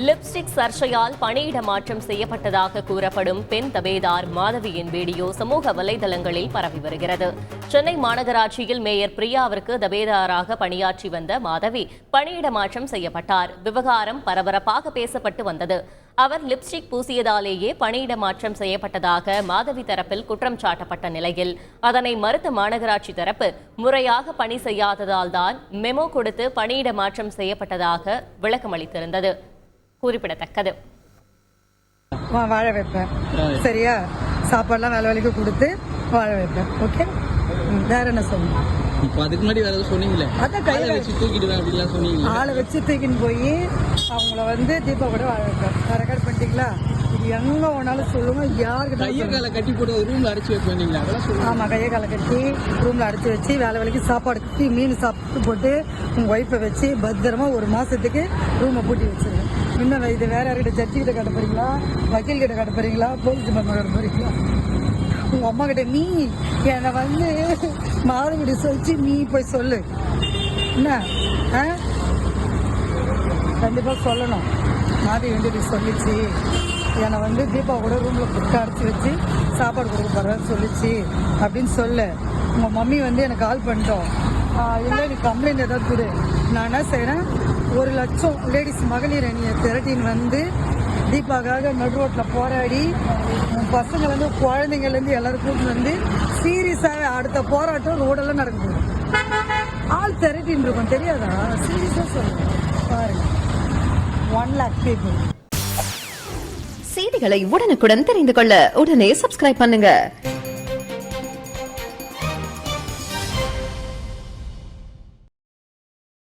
Lipstick சர்ச்சையால் பணியிட மாற்றம் செய்யப்பட்டதாக கூறப்படும் பெண் தபேதார் மாதவியின் வீடியோ சமூக வலைதளங்களில் பரவி வருகிறது. சென்னை மாநகராட்சியில் மேயர் பிரியாவிற்கு தபேதாராக பணியாற்றி வந்த மாதவி பணியிட மாற்றம் செய்யப்பட்டார். விவகாரம் பரபரப்பாக பேசப்பட்டு வந்தது. அவர் லிப்ஸ்டிக் பூசியதாலேயே பணியிட மாற்றம் செய்யப்பட்டதாக மாதவி தரப்பில் குற்றம் சாட்டப்பட்ட நிலையில் அதனை மறுத்த மாநகராட்சி தரப்பு முறையாக பணி செய்யாததால் தான் மெமோ கொடுத்து பணியிட மாற்றம் செய்யப்பட்டதாக விளக்கமளித்திருந்தது குறிப்பிடத்தக்கது. வாழ வைப்பேன், சரியா? சாப்பாடுலாம் வேலை வேலைக்கு கொடுத்து வாழ வைப்பேன். ஓகே, வேற என்ன சொல்லணும்? அதுக்கு முன்னாடி வேற ஏதாவது சொன்னீங்களே, அதான் கையில வச்சு தூக்கிடுவேன் அப்படிலாம் சொன்னீங்க. ஆளை வச்சு தூக்கின்னு போய் அவங்கள தீபா கூட வாழ வைப்பேன். ரெக்கார்ட் பண்ணிட்டீங்களா? இது எங்க வேணாலும் சொல்லுங்க. யாருக்கு கையை காலை கட்டி போட்டு ரூம்ல அடைச்சி வைப்பீங்களா? அதெல்லாம் சொல்லுங்க. ஆமா, கையை காலை கட்டி ரூம்ல அடைச்சி வச்சு வேலை வேலைக்கு சாப்பாடு கட்டி மீன் சாப்பிட்டு போட்டு உங்க ஒய்ஃபை வச்சு பத்திரமா ஒரு மாசத்துக்கு ரூமை பூட்டி வச்சிருக்கேன். இன்னும் இது வேற யார்கிட்ட ஜட்ஜி கிட்ட காட்ட போறீங்களா, வக்கீல் கிட்ட காட்ட போறீங்களா, போலீஸ் டிபார்ட்மெண்ட் காட்ட போறீங்களா? உங்க அம்மா கிட்ட நீ என்னை மாதவிடி சொல்லிச்சு நீ போய் சொல்லு. என்ன கண்டிப்பா சொல்லணும். மாதவி இப்படி சொல்லிச்சு, என்னை தீபா கூட ரூம்ல புட்டு அடைச்சி வச்சு சாப்பாடு கொடுக்க போறேன்னு சொல்லிச்சு அப்படின்னு சொல்லு. உங்க மம்மி எனக்கு கால் பண்ணிட்டோம், இல்லை நீ கம்ப்ளைண்ட் ஏதாவது கொடு. நான் என்ன செய்யறேன், 1 லட்சம் லேடிஸ் மகளிர் அணியை திரட்டின்னு தீபாக்காக நடு ரோட்டில் போராடி பசங்கள்லேருந்து குழந்தைங்கள்லேருந்து எல்லாரும் கூட்டின்னு சீரியஸாக அடுத்த போராட்டம் ரோடெல்லாம் நடக்க போகும். ஆள் திரட்டின்னு இருக்கும், தெரியாதா? சீரியஸாக சொல்லுங்க பாருங்க. 1 lakh people. செய்திகளை உடனுக்குடன் தெரிந்து கொள்ள உடனே சப்ஸ்கிரைப் பண்ணுங்க.